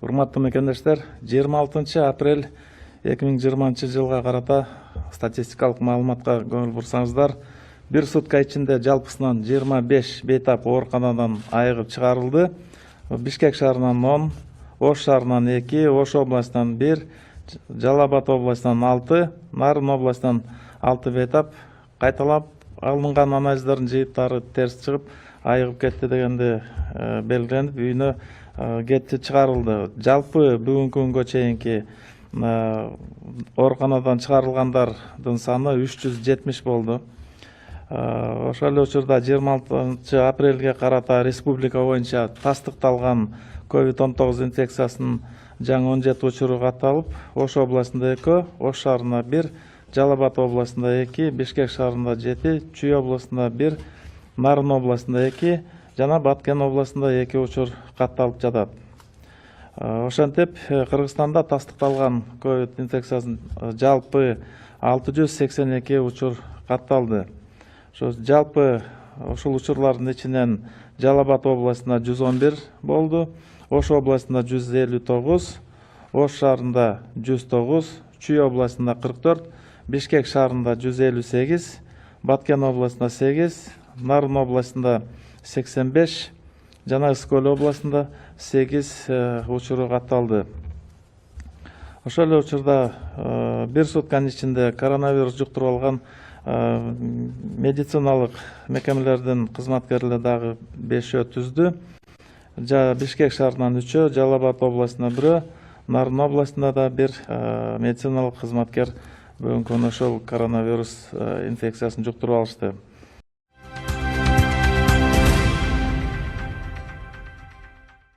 Урматтуу мекендештер, 26 апрель 2020 жылга карата статистикалык маалыматка көңүл бурсаңыздар, бир сутка ичинде жалпысынан 25 бейтап ооруканадан айыгып чыгарылды. Бишкек шаарынан 10, Ош шаарынан 2, Ош областынан 1, Жалал Абад областынан 6, Нарын областынан 6 бейтап кайталап алынган анализдердин жыйынтыктары терс чыгып, айыгып кетти дегенде белгиленип, үйүнө кетти чыгарылды. Жалпы бүгүнкү күнгө чейинки ооруканадан чыгарылгандардын саны 370 болду. Ошол эле учурда 26 апрелге карата республика боюнча тастыкталган COVID-19 инфекциясынын жаңы 17 учуру катталып, Ош областында 2, Ош шаарында 1, Жалал Абад областында 2, Бишкек шаарында 7, Чүй областында 1, Нарын областында 2, жана Баткен областында 2 учур катталып жатат. Ошентип, Кыргызстанда тастыкталган COVID инфекциясынын жалпы 682 учур катталды. Жалпы ушул учурлардын ичинен Жалал Абад областында 111 болду, Ош областында 159, Ош шаарында 109, Чүй областында 44, Бишкек шаарында 158, Баткен областында 8, Нарын областында 85, жана Ысык-Көл областында 8 учуру катталды. Ошол эле учурда бир сутканын ичинде коронавирус жуктуруп алган медициналык мекемелердин кызматкерлери дагы 5 түздү. Бишкек шаарынан 3, Жалал Абад областында 1, Нарын областында да 1 медициналык кызматкер бүгүнкү күнү ошол коронавирус инфекциясын жуктуруп алышты.